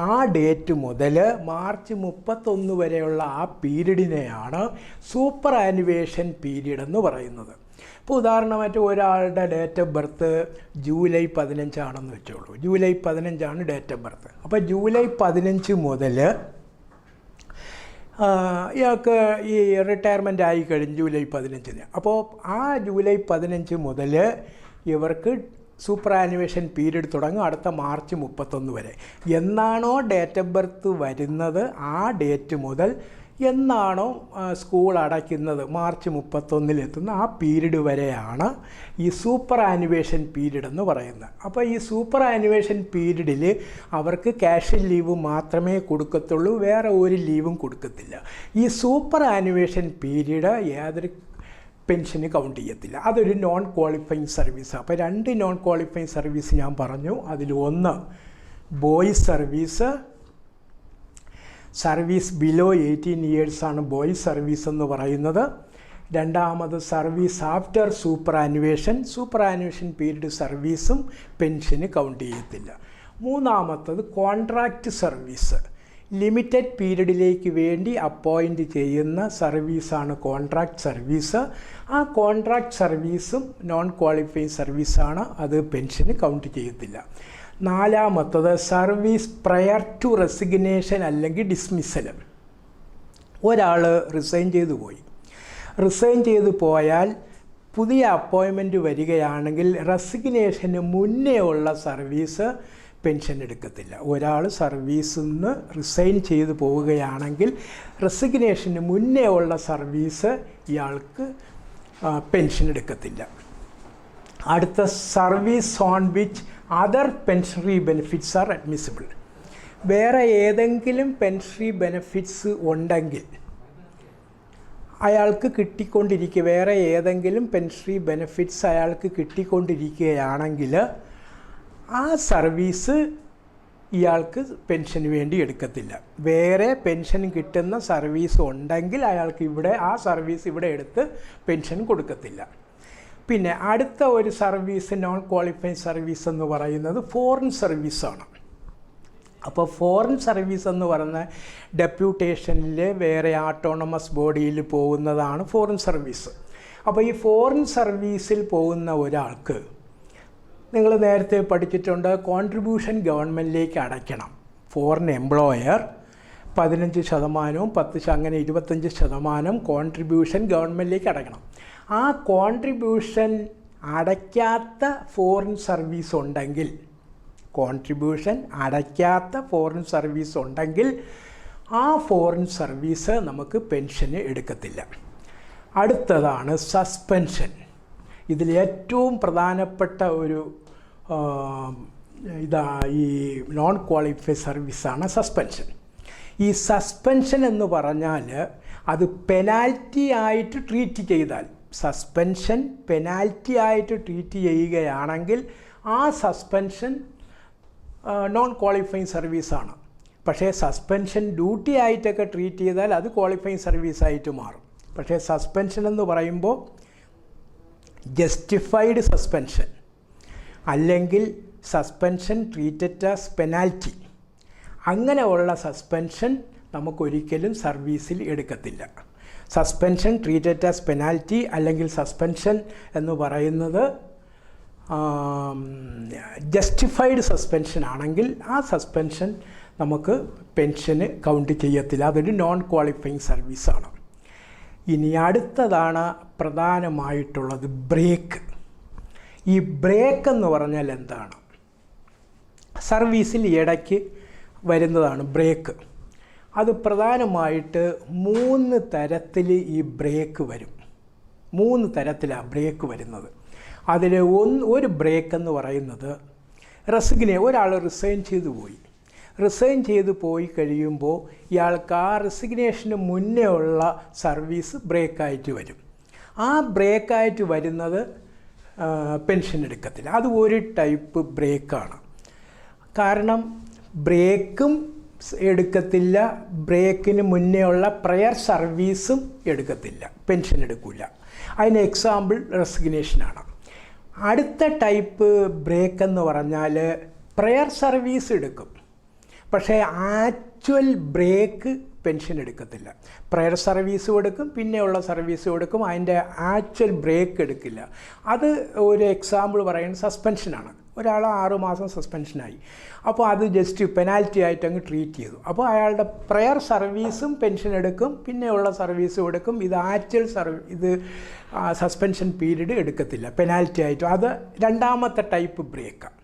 ആ ഡേറ്റ് മുതൽ മാർച്ച് 31 വരെയുള്ള ആ പീരീഡിനെയാണ് സൂപ്പർ ആനുവേഷൻ പീരീഡ് എന്ന് പറയുന്നത്. ഇപ്പോൾ ഉദാഹരണമായിട്ട് ഒരാളുടെ ഡേറ്റ് ഓഫ് ബർത്ത് ജൂലൈ 15 ആണെന്ന് വെച്ചോളൂ. July 15 date of birth. അപ്പോൾ ജൂലൈ 15 മുതൽ ഇയാൾക്ക് ഈ റിട്ടയർമെൻ്റ് ആയി കഴിഞ്ഞ് ജൂലൈ 15. അപ്പോൾ ആ ജൂലൈ 15 മുതൽ ഇവർക്ക് സൂപ്പർ ആനുവേഷൻ പീരീഡ് തുടങ്ങും അടുത്ത മാർച്ച് 31 വരെ. എന്നാണോ ഡേറ്റ് ഓഫ് ബർത്ത് വരുന്നത് ആ ഡേറ്റ് മുതൽ എന്നാണോ സ്കൂൾ അടയ്ക്കുന്നത് മാർച്ച് 31 എത്തുന്ന ആ പീരീഡ് വരെയാണ് ഈ സൂപ്പർ ആനുവേഷൻ പീരീഡ് എന്ന് പറയുന്നത്. അപ്പോൾ ഈ സൂപ്പർ ആനുവേഷൻ പീരീഡിൽ അവർക്ക് ക്യാഷ് ലീവ് മാത്രമേ കൊടുക്കത്തുള്ളൂ, വേറെ ഒരു ലീവും കൊടുക്കത്തില്ല. ഈ സൂപ്പർ ആനുവേഷൻ പീരീഡ് യാതൊരു പെൻഷന് കൗണ്ട് ചെയ്യത്തില്ല. അതൊരു നോൺ ക്വാളിഫയിങ് സർവീസാണ്. അപ്പോൾ 2 നോൺ ക്വാളിഫയിങ് സർവീസ് ഞാൻ പറഞ്ഞു. അതിൽ ഒന്ന് ബോയ് സർവീസ്, സർവീസ് ബിലോ 18 ഇയേഴ്സാണ് ബോയ് സർവീസ് എന്ന് പറയുന്നത്. രണ്ടാമത് service after superannuation period സർവീസും പെൻഷന് കൗണ്ട് ചെയ്യത്തില്ല. മൂന്നാമത്തത് കോൺട്രാക്റ്റ് സർവീസ്, ലിമിറ്റഡ് പീരീഡിലേക്ക് വേണ്ടി അപ്പോയിൻറ്റ് ചെയ്യുന്ന സർവീസാണ് കോൺട്രാക്റ്റ് സർവീസ്. ആ കോൺട്രാക്റ്റ് സർവീസും നോൺ ക്വാളിഫയിങ് സർവീസാണ്, അത് പെൻഷന് കൗണ്ട് ചെയ്യത്തില്ല. നാലാമത്തത് സർവീസ് പ്രയർ ടു റെസിഗ്നേഷൻ അല്ലെങ്കിൽ ഡിസ്മിസൽ. ഒരാൾ റിസൈൻ ചെയ്തു പോയാൽ പുതിയ അപ്പോയിൻമെൻറ്റ് വരികയാണെങ്കിൽ റെസിഗ്നേഷന് മുന്നേ ഉള്ള സർവീസ് പെൻഷൻ എടുക്കത്തില്ല. ഒരാൾ സർവീസിൽ നിന്ന് റിസൈൻ ചെയ്തു പോവുകയാണെങ്കിൽ റെസിഗ്നേഷന് മുന്നേ ഉള്ള സർവീസ് ഇയാൾക്ക് പെൻഷൻ എടുക്കത്തില്ല. അടുത്ത service on which other pensionary benefits are admissible. വേറെ ഏതെങ്കിലും പെൻഷനറി ബെനിഫിറ്റ്സ് ഉണ്ടെങ്കിൽ അയാൾക്ക് വേറെ ഏതെങ്കിലും പെൻഷനറി ബെനിഫിറ്റ്സ് അയാൾക്ക് കിട്ടിക്കൊണ്ടിരിക്കുകയാണെങ്കിൽ ആ സർവീസ് ഇയാൾക്ക് പെൻഷന് വേണ്ടി എടുക്കത്തില്ല. വേറെ പെൻഷൻ കിട്ടുന്ന സർവീസ് ഉണ്ടെങ്കിൽ അയാൾക്ക് ആ സർവീസ് ഇവിടെ എടുത്ത് പെൻഷൻ കൊടുക്കത്തില്ല. പിന്നെ അടുത്ത ഒരു സർവീസ്, നോൺ ക്വാളിഫൈഡ് സർവീസ് എന്ന് പറയുന്നത് ഫോറിൻ സർവീസാണ്. അപ്പോൾ ഫോറിൻ സർവീസ് എന്ന് പറഞ്ഞ ഡെപ്യൂട്ടേഷനിൽ വേറെ ഓട്ടോണമസ് ബോഡിയിൽ പോകുന്നതാണ് ഫോറിൻ സർവീസ്. അപ്പോൾ ഈ ഫോറിൻ സർവീസിൽ പോകുന്ന ഒരാൾക്ക് നിങ്ങൾ നേരത്തെ പഠിച്ചിട്ടുണ്ട്, കോൺട്രിബ്യൂഷൻ ഗവൺമെൻറ്റിലേക്ക് അടയ്ക്കണം. ഫോറിൻ എംപ്ലോയർ 15%, 10% അങ്ങനെ 25% കോൺട്രിബ്യൂഷൻ ഗവൺമെൻറ്റിലേക്ക് അടയ്ക്കണം. ആ കോൺട്രിബ്യൂഷൻ അടയ്ക്കാത്ത ഫോറിൻ സർവീസ് ഉണ്ടെങ്കിൽ, ആ ഫോറിൻ സർവീസ് നമുക്ക് പെൻഷന് എടുക്കത്തില്ല. അടുത്തതാണ് സസ്പെൻഷൻ. ഇതിൽ ഏറ്റവും പ്രധാനപ്പെട്ട ഒരു ഈ നോൺ ക്വാളിഫൈഡ് സർവീസാണ് സസ്പെൻഷൻ. ഈ സസ്പെൻഷൻ എന്ന് പറഞ്ഞാൽ അത് പെനാൽറ്റി ആയിട്ട് ട്രീറ്റ് ചെയ്താൽ, സസ്പെൻഷൻ പെനാൽറ്റി ആയിട്ട് ട്രീറ്റ് ചെയ്യുകയാണെങ്കിൽ ആ സസ്പെൻഷൻ നോൺ ക്വാളിഫൈങ് സർവീസാണ്. പക്ഷേ സസ്പെൻഷൻ ഡ്യൂട്ടി ആയിട്ടൊക്കെ ട്രീറ്റ് ചെയ്താൽ അത് ക്വാളിഫൈങ് സർവീസായിട്ട് മാറും. പക്ഷേ സസ്പെൻഷൻ എന്ന് പറയുമ്പോൾ ജസ്റ്റിഫൈഡ് സസ്പെൻഷൻ അല്ലെങ്കിൽ സസ്പെൻഷൻ ട്രീറ്റഡ് ആസ് പെനാൽറ്റി, അങ്ങനെയുള്ള സസ്പെൻഷൻ നമുക്കൊരിക്കലും സർവീസിൽ എടുക്കത്തില്ല. സസ്പെൻഷൻ ട്രീറ്റഡ് ആസ് പെനാൽറ്റി അല്ലെങ്കിൽ സസ്പെൻഷൻ എന്ന് പറയുന്നത് ജസ്റ്റിഫൈഡ് സസ്പെൻഷൻ ആണെങ്കിൽ ആ സസ്പെൻഷൻ നമുക്ക് പെൻഷന് കൗണ്ട് ചെയ്യത്തില്ല. അതൊരു നോൺ ക്വാളിഫൈങ് സർവീസാണ്. ഇനി അടുത്തതാണ് പ്രധാനമായിട്ടുള്ളത് ബ്രേക്ക്. ഈ ബ്രേക്ക് എന്ന് പറഞ്ഞാൽ എന്താണ്? സർവീസിൽ ഇടയ്ക്ക് വരുന്നതാണ് ബ്രേക്ക്. അത് പ്രധാനമായിട്ട് 3 തരത്തിൽ ഈ ബ്രേക്ക് വരും. 3 തരത്തിലാണ് ബ്രേക്ക് വരുന്നത്. അതിൽ ഒരു ബ്രേക്ക് എന്ന് പറയുന്നത് ഒരാൾ റിസൈൻ ചെയ്തു പോയി കഴിയുമ്പോൾ ഇയാൾക്ക് ആ റെസിഗ്നേഷന് മുന്നേ ഉള്ള സർവീസ് ബ്രേക്കായിട്ട് വരും. ആ ബ്രേക്കായിട്ട് വരുന്നത് പെൻഷൻ എടുക്കത്തില്ല. അത് ഒരു ടൈപ്പ് ബ്രേക്കാണ്. കാരണം ബ്രേക്കും എടുക്കത്തില്ല, ബ്രേക്കിന് മുന്നേ ഉള്ള പ്രയർ സർവീസും എടുക്കത്തില്ല, പെൻഷൻ എടുക്കില്ല. അതിന് എക്സാമ്പിൾ റെസിഗ്നേഷനാണ്. അടുത്ത ടൈപ്പ് ബ്രേക്ക് എന്ന് പറഞ്ഞാൽ പ്രയർ സർവീസ് എടുക്കും, പക്ഷേ ആക്ച്വൽ ബ്രേക്ക് പെൻഷൻ എടുക്കത്തില്ല. പ്രയർ സർവീസും എടുക്കും, പിന്നെയുള്ള സർവീസും എടുക്കും, അതിൻ്റെ ആക്ച്വൽ ബ്രേക്ക് എടുക്കില്ല. അത് ഒരു എക്സാമ്പിൾ പറയുന്നത് സസ്പെൻഷനാണ്. ഒരാൾ 6 മാസം സസ്പെൻഷനായി, അപ്പോൾ അത് ജസ്റ്റ് പെനാൽറ്റി ആയിട്ട് അങ്ങ് ട്രീറ്റ് ചെയ്തു. അപ്പോൾ അയാളുടെ പ്രയർ സർവീസും പെൻഷൻ എടുക്കും, പിന്നെയുള്ള സർവീസും എടുക്കും. ഇത് ആക്ച്വൽ ഇത് സസ്പെൻഷൻ പീരീഡ് എടുക്കത്തില്ല, പെനാൽറ്റി ആയിട്ടും. അത് രണ്ടാമത്തെ ടൈപ്പ് ബ്രേക്കാണ്.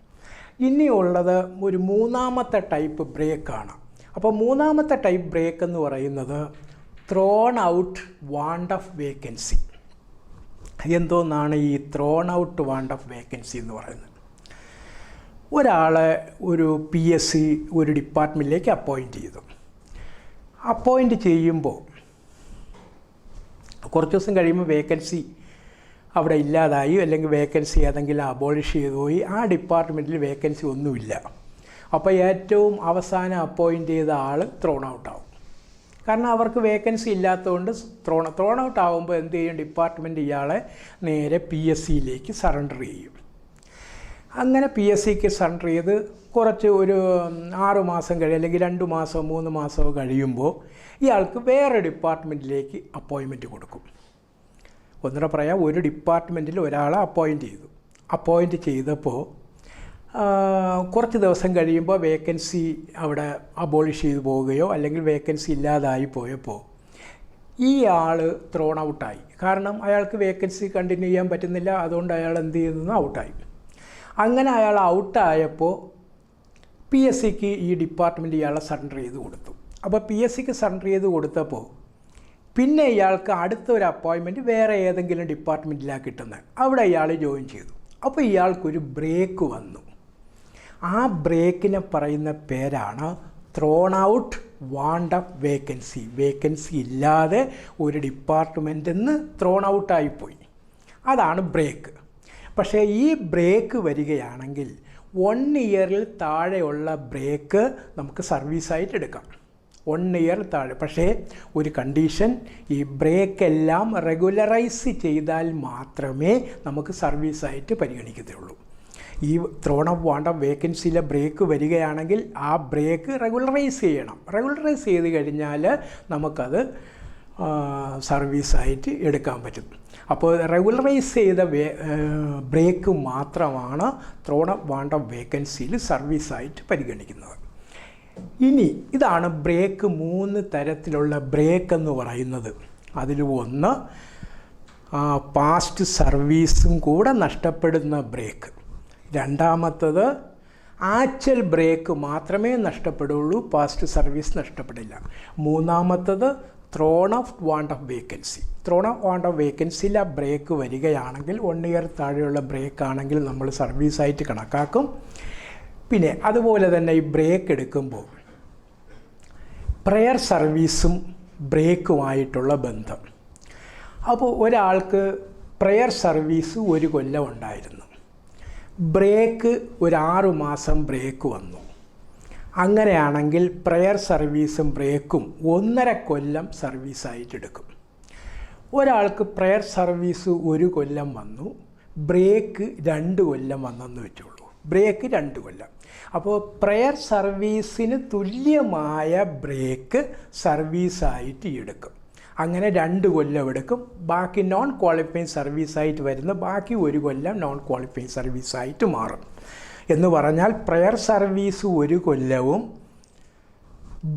ഇനിയുള്ളത് ഒരു 3ാമത്തെ ടൈപ്പ് ബ്രേക്കാണ്. അപ്പോൾ 3ാമത്തെ ടൈപ്പ് ബ്രേക്ക് എന്ന് പറയുന്നത് thrown out want of vacancy. എന്തോന്നാണ് ഈ thrown out want of vacancy എന്ന് പറയുന്നത്? ഒരാളെ ഒരു PSC ഒരു ഡിപ്പാർട്ട്മെൻറ്റിലേക്ക് അപ്പോയിൻറ്റ് ചെയ്യുമ്പോൾ കുറച്ച് ദിവസം കഴിയുമ്പോൾ വേക്കൻസി അവിടെ ഇല്ലാതായി, അല്ലെങ്കിൽ വേക്കൻസി ഏതെങ്കിലും അബോളിഷ് ചെയ്തു പോയി, ആ ഡിപ്പാർട്ട്മെൻറ്റിൽ വേക്കൻസി ഒന്നുമില്ല. അപ്പോൾ ഏറ്റവും അവസാനം അപ്പോയിൻറ്റ് ചെയ്ത ആൾ ത്രോൺ ഔട്ടാവും. കാരണം അവർക്ക് വേക്കൻസി ഇല്ലാത്തതുകൊണ്ട് ത്രോൺ ഔട്ട് ആകുമ്പോൾ എന്ത് ചെയ്യും? ഡിപ്പാർട്ട്മെൻറ്റ് ഇയാളെ നേരെ PSCയിലേക്ക് സറണ്ടർ ചെയ്യും. അങ്ങനെ PSCക്ക് സറണ്ടർ ചെയ്ത് കുറച്ച് ഒരു 6 മാസം അല്ലെങ്കിൽ 2 മാസമോ 3 മാസമോ കഴിയുമ്പോൾ ഇയാൾക്ക് വേറെ ഡിപ്പാർട്ട്മെൻറ്റിലേക്ക് അപ്പോയിൻമെൻറ്റ് കൊടുക്കും. ഒന്നുകൂടെ പറയാം, ഒരു ഡിപ്പാർട്ട്മെൻറ്റിൽ ഒരാളെ അപ്പോയിൻറ്റ് ചെയ്തപ്പോൾ കുറച്ച് ദിവസം കഴിയുമ്പോൾ വേക്കൻസി അവിടെ അബോളിഷ് ചെയ്തു പോവുകയോ അല്ലെങ്കിൽ വേക്കൻസി ഇല്ലാതായി പോയപ്പോൾ ഈ ആൾ ത്രോൺ ഔട്ടായി. കാരണം അയാൾക്ക് വേക്കൻസി കണ്ടിന്യൂ ചെയ്യാൻ പറ്റുന്നില്ല, അതുകൊണ്ട് അയാൾ എന്ത് ചെയ്യുന്നു? ഔട്ടായി. അങ്ങനെ അയാൾ ഔട്ടായപ്പോൾ PSCക്ക് ഈ ഡിപ്പാർട്ട്മെൻറ്റ് ഇയാളെ സറണ്ടർ ചെയ്ത് കൊടുത്തു. അപ്പോൾ PSCക്ക് സറണ്ടർ ചെയ്ത് കൊടുത്തപ്പോൾ പിന്നെ ഇയാൾക്ക് അടുത്തൊരു അപ്പോയിൻമെൻറ്റ് വേറെ ഏതെങ്കിലും ഡിപ്പാർട്ട്മെൻറ്റിലാണ് കിട്ടുന്നത്. അവിടെ ഇയാൾ ജോയിൻ ചെയ്തു. അപ്പോൾ ഇയാൾക്കൊരു ബ്രേക്ക് വന്നു. ആ ബ്രേക്കിനെ പറയുന്ന പേരാണ് thrown out want of vacancy. Vacancy ഇല്ലാതെ ഒരു ഡിപ്പാർട്ട്മെൻറ്റിൽ നിന്ന് ത്രോൺ ഔട്ടായിപ്പോയി. അതാണ് ബ്രേക്ക്. പക്ഷേ ഈ ബ്രേക്ക് വരികയാണെങ്കിൽ 1 ഇയറിൽ താഴെയുള്ള ബ്രേക്ക് നമുക്ക് സർവീസായിട്ട് എടുക്കാം. 1 ഇയർ താഴെ. പക്ഷേ ഒരു കണ്ടീഷൻ, ഈ ബ്രേക്കെല്ലാം റെഗുലറൈസ് ചെയ്താൽ മാത്രമേ നമുക്ക് സർവീസായിട്ട് പരിഗണിക്കത്തുള്ളൂ. ഈ ത്രോൺ ഓഫ് വാണ്ട് ഓഫ് വേക്കൻസിയിലെ ബ്രേക്ക് വരികയാണെങ്കിൽ ആ ബ്രേക്ക് റെഗുലറൈസ് ചെയ്യണം. റെഗുലറൈസ് ചെയ്ത് കഴിഞ്ഞാൽ നമുക്കത് സർവീസായിട്ട് എടുക്കാൻ പറ്റും. അപ്പോൾ റെഗുലറൈസ് ചെയ്ത ബ്രേക്ക് മാത്രമാണ് ത്രോൺ ഓഫ് വാണ്ട് ഓഫ് വേക്കൻസിയിൽ സർവീസായിട്ട് പരിഗണിക്കുന്നത്. ഇനി ഇതാണ് ബ്രേക്ക്. 3 തരത്തിലുള്ള ബ്രേക്ക് എന്ന് പറയുന്നത്. അതിൽ ഒന്ന് പാസ്റ്റ് സർവീസും കൂടെ നഷ്ടപ്പെടുന്ന ബ്രേക്ക്. രണ്ടാമത്തത് ആക്ച്വൽ ബ്രേക്ക് മാത്രമേ നഷ്ടപ്പെടുള്ളൂ, പാസ്റ്റ് സർവീസ് നഷ്ടപ്പെടില്ല. മൂന്നാമത്തത് thrown of want of vacancy. Thrown of want of വേക്കൻസിയിൽ ആ ബ്രേക്ക് വരികയാണെങ്കിൽ 1 ഇയർ താഴെയുള്ള ബ്രേക്ക് ആണെങ്കിൽ നമ്മൾ സർവീസായിട്ട് കണക്കാക്കും. പിന്നെ അതുപോലെ തന്നെ ഈ ബ്രേക്ക് എടുക്കുമ്പോൾ പ്രയർ സർവീസും ബ്രേക്കുമായിട്ടുള്ള ബന്ധം. അപ്പോൾ ഒരാൾക്ക് പ്രയർ സർവീസ് 1 കൊല്ലം ഉണ്ടായിരുന്നു, ബ്രേക്ക് ഒരു 6 മാസം ബ്രേക്ക് വന്നു. അങ്ങനെയാണെങ്കിൽ പ്രയർ സർവീസും ബ്രേക്കും 1.5 കൊല്ലം സർവീസായിട്ടെടുക്കും. ഒരാൾക്ക് പ്രയർ സർവീസ് 1 കൊല്ലം വന്നു, ബ്രേക്ക് 2 കൊല്ലം വന്നെന്ന് വെച്ചോളൂ. ബ്രേക്ക് 2 കൊല്ലം. അപ്പോൾ പ്രയർ സർവീസിന് തുല്യമായ ബ്രേക്ക് സർവീസായിട്ട് എടുക്കും. അങ്ങനെ 2 കൊല്ലം എടുക്കും. ബാക്കി നോൺ ക്വാളിഫൈങ് സർവീസായിട്ട് വരുന്ന ബാക്കി 1 കൊല്ലം നോൺ ക്വാളിഫൈങ് സർവീസായിട്ട് മാറും. എന്ന് പറഞ്ഞാൽ പ്രയർ സർവീസ് 1 കൊല്ലവും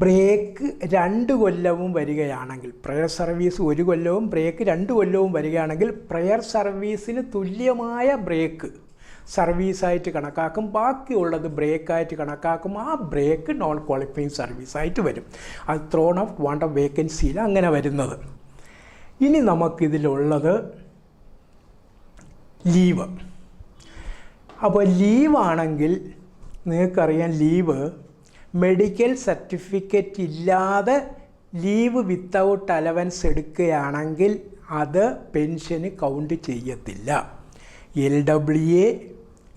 ബ്രേക്ക് 2 കൊല്ലവും വരികയാണെങ്കിൽ, പ്രയർ സർവീസ് 1 കൊല്ലവും ബ്രേക്ക് 2 കൊല്ലവും വരികയാണെങ്കിൽ പ്രയർ സർവീസിന് തുല്യമായ ബ്രേക്ക് സർവീസായിട്ട് കണക്കാക്കും. ബാക്കിയുള്ളത് ബ്രേക്കായിട്ട് കണക്കാക്കും. ആ ബ്രേക്ക് നോൺ ക്വാളിഫൈങ് സർവീസായിട്ട് വരും. അത് ത്രോൺ ഓഫ് വാണ്ട് ഓഫ് വേക്കൻസിയിൽ അങ്ങനെ വരുന്നത്. ഇനി നമുക്കിതിലുള്ളത് ലീവ്. അപ്പോൾ ലീവാണെങ്കിൽ നിങ്ങൾക്കറിയാം, ലീവ് മെഡിക്കൽ സർട്ടിഫിക്കറ്റ് ഇല്ലാതെ ലീവ് വിത്തൗട്ട് അലവൻസ് എടുക്കുകയാണെങ്കിൽ അത് പെൻഷന് കൗണ്ട് ചെയ്യത്തില്ല. LWA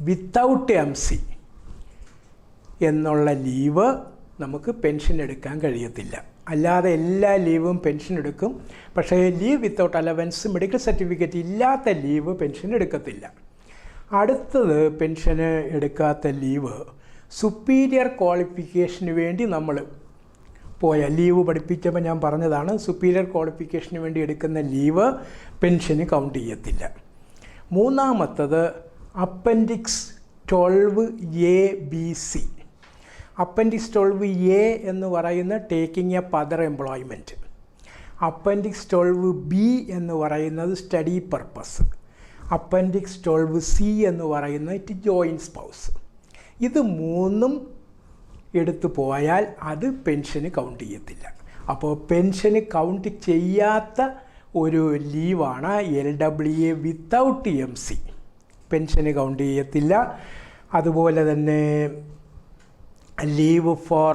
വിത്തൗട്ട് MC എന്നുള്ള ലീവ് നമുക്ക് പെൻഷൻ എടുക്കാൻ കഴിയത്തില്ല. അല്ലാതെ എല്ലാ ലീവും പെൻഷൻ എടുക്കും. പക്ഷേ leave without allowance medical certificate ഇല്ലാത്ത ലീവ് പെൻഷൻ എടുക്കത്തില്ല. അടുത്തത് പെൻഷന് എടുക്കാത്ത ലീവ് സുപ്പീരിയർ ക്വാളിഫിക്കേഷന് വേണ്ടി നമ്മൾ പോയ ലീവ് പഠിപ്പിച്ചപ്പോൾ ഞാൻ പറഞ്ഞതാണ്, സുപ്പീരിയർ ക്വാളിഫിക്കേഷന് വേണ്ടി എടുക്കുന്ന ലീവ് പെൻഷന് കൗണ്ട് ചെയ്യത്തില്ല. മൂന്നാമത്തത് അപ്പൻഡിക്സ് 12A-BC. അപ്പൻഡിക്സ് 12A എന്ന് പറയുന്ന taking A other employment. Appendix 12B എന്ന് പറയുന്നത് സ്റ്റഡി പർപ്പസ്. അപ്പൻഡിക്സ് 12C എന്ന് പറയുന്നത് ഇറ്റ് ജോയിൻ സ്പൗസ്. ഇത് 3ഉം എടുത്തു പോയാൽ അത് പെൻഷന് കൗണ്ട് ചെയ്യത്തില്ല. അപ്പോൾ പെൻഷന് കൗണ്ട് ചെയ്യാത്ത ഒരു ലീവാണ് LWA വിത്തൗട്ട് MC. പെൻഷന് കൗണ്ട് ചെയ്യത്തില്ല. അതുപോലെ തന്നെ leave for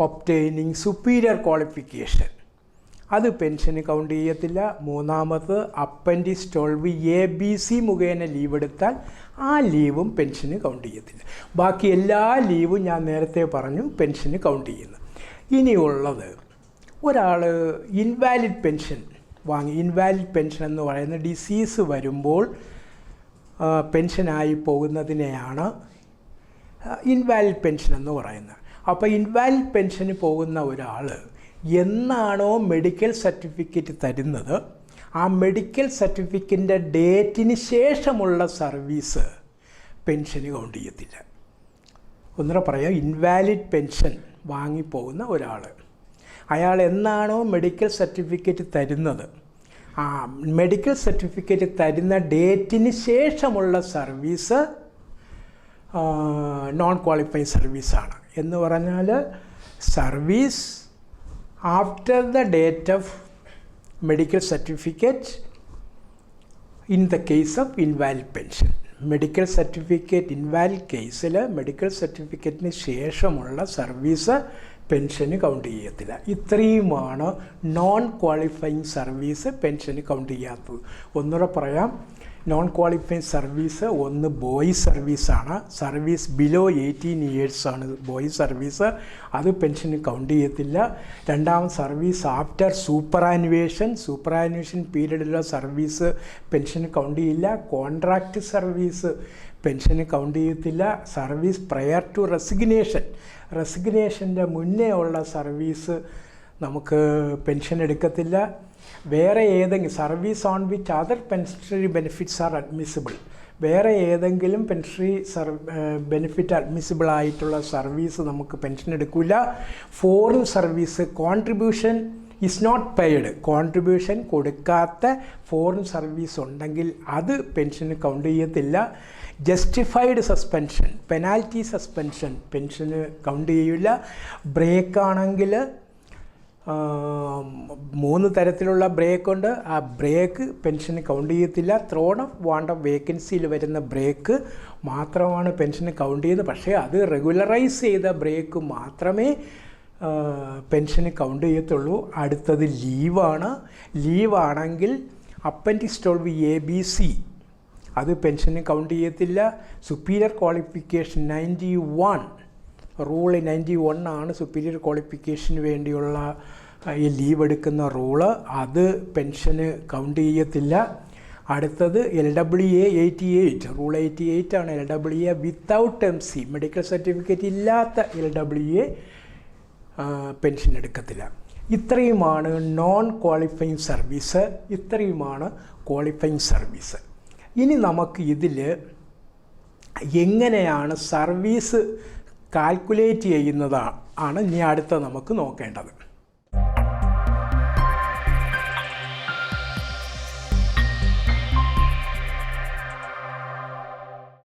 obtaining superior qualification, അത് പെൻഷന് കൗണ്ട് ചെയ്യത്തില്ല. മൂന്നാമത് അപ്പൻഡിക്സ് 12A-BC മുഖേന ലീവ് എടുത്താൽ ആ ലീവും പെൻഷന് കൗണ്ട് ചെയ്യത്തില്ല. ബാക്കി എല്ലാ ലീവും ഞാൻ നേരത്തെ പറഞ്ഞു പെൻഷന് കൗണ്ട് ചെയ്യുന്നു. ഇനിയുള്ളത് ഒരാൾ ഇൻവാലിഡ് പെൻഷൻ വാങ്ങി. ഇൻവാലിഡ് പെൻഷൻ എന്ന് പറയുന്ന ഡിസീസ് വരുമ്പോൾ പെൻഷനായി പോകുന്നതിനെയാണ് ഇൻവാലിഡ് പെൻഷൻ എന്ന് പറയുന്നത്. അപ്പോൾ ഇൻവാലിഡ് പെൻഷന് പോകുന്ന ഒരാൾ എന്നാണോ മെഡിക്കൽ സർട്ടിഫിക്കറ്റ് തരുന്നത്, ആ മെഡിക്കൽ സർട്ടിഫിക്കറ്റിൻ്റെ ഡേറ്റിന് ശേഷമുള്ള സർവീസ് പെൻഷന് കൗണ്ട് ചെയ്യത്തില്ല. ഒന്നുകൂടെ പറയാം, ഇൻവാലിഡ് പെൻഷൻ വാങ്ങിപ്പോകുന്ന ഒരാൾ, അയാൾ എന്നാണോ മെഡിക്കൽ സർട്ടിഫിക്കറ്റ് തരുന്നത്, ആ മെഡിക്കൽ സർട്ടിഫിക്കറ്റ് തരുന്ന ഡേറ്റിന് ശേഷമുള്ള സർവീസ് നോൺ ക്വാളിഫൈഡ് സർവീസാണ്. എന്ന് പറഞ്ഞാൽ service after the date of medical certificate in the case of invalid pension. Medical certificate invalid കേസിൽ മെഡിക്കൽ സർട്ടിഫിക്കറ്റിന് ശേഷമുള്ള സർവീസ് പെൻഷന് കൗണ്ട് ചെയ്യത്തില്ല. ഇത്രയുമാണ് നോൺ ക്വാളിഫൈങ് സർവീസ് പെൻഷന് കൗണ്ട് ചെയ്യാത്തത്. ഒന്നുകൂടെ പറയാം, നോൺ ക്വാളിഫൈഡ് സർവീസ് ഒന്ന് ബോയ്സ് സർവീസാണ്. സർവീസ് ബിലോ 18 ഇയേഴ്സാണ് ബോയ്സ് സർവീസ്, അത് പെൻഷന് കൗണ്ട് ചെയ്യത്തില്ല. രണ്ടാമത് സർവീസ് ആഫ്റ്റർ സൂപ്പറാനുവേഷൻ പീരീഡിലുള്ള സർവീസ് പെൻഷന് കൗണ്ട് ചെയ്യില്ല. കോൺട്രാക്റ്റ് സർവീസ് പെൻഷന് കൗണ്ട് ചെയ്യത്തില്ല. സർവീസ് പ്രയർ ടു റെസിഗ്നേഷൻ്റെ മുന്നേ ഉള്ള സർവീസ് നമുക്ക് പെൻഷൻ എടുക്കത്തില്ല. വേറെ ഏതെങ്കിലും service on which other pensionary benefits are admissible, വേറെ ഏതെങ്കിലും പെൻഷനറി ബെനിഫിറ്റ് അഡ്മിസിബിൾ ആയിട്ടുള്ള സർവീസ് നമുക്ക് പെൻഷൻ എടുക്കില്ല. Foreign service contribution is not paid, contribution കൊടുക്കാത്ത ഫോറിൻ സർവീസ് ഉണ്ടെങ്കിൽ അത് പെൻഷന് കൗണ്ട് ചെയ്യത്തില്ല. ജസ്റ്റിഫൈഡ് സസ്പെൻഷൻ, പെനാൽറ്റി സസ്പെൻഷൻ പെൻഷന് കൗണ്ട് ചെയ്യില്ല. ബ്രേക്കാണെങ്കിൽ 3 തരത്തിലുള്ള ബ്രേക്കുണ്ട്. ആ ബ്രേക്ക് പെൻഷന് കൗണ്ട് ചെയ്യത്തില്ല. ത്രോൺ ഓഫ് വാണ്ട് ഓഫ് വേക്കൻസിയിൽ വരുന്ന ബ്രേക്ക് മാത്രമാണ് പെൻഷന് കൗണ്ട് ചെയ്യുന്നത്. പക്ഷേ അത് റെഗുലറൈസ് ചെയ്ത ബ്രേക്ക് മാത്രമേ പെൻഷന് കൗണ്ട് ചെയ്യത്തുള്ളൂ. അടുത്തത് ലീവാണെങ്കിൽ അപ്പൻഡിക്സ് 12 ABC അത് പെൻഷന് കൗണ്ട് ചെയ്യത്തില്ല. സുപ്പീരിയർ ക്വാളിഫിക്കേഷൻ 91 റൂൾ 91 ആണ് സുപ്പീരിയർ ക്വാളിഫിക്കേഷന് വേണ്ടിയുള്ള ഈ ലീവ് എടുക്കുന്ന റൂള്, അത് പെൻഷന് കൗണ്ട് ചെയ്യത്തില്ല. അടുത്തത് LWA 88 റൂൾ 88 ആണ്. LWA without MC medical certificate ഇല്ലാത്ത LWA പെൻഷൻ എടുക്കത്തില്ല. ഇത്രയുമാണ് നോൺ ക്വാളിഫൈങ് സർവീസ്, ഇത്രയുമാണ് ക്വാളിഫൈങ് സർവീസ്. ഇനി നമുക്ക് ഇതിൽ എങ്ങനെയാണ് സർവീസ് കാൽക്കുലേറ്റ് ചെയ്യുന്നതാണ് ഇനി അടുത്ത നമുക്ക് നോക്കേണ്ടത്.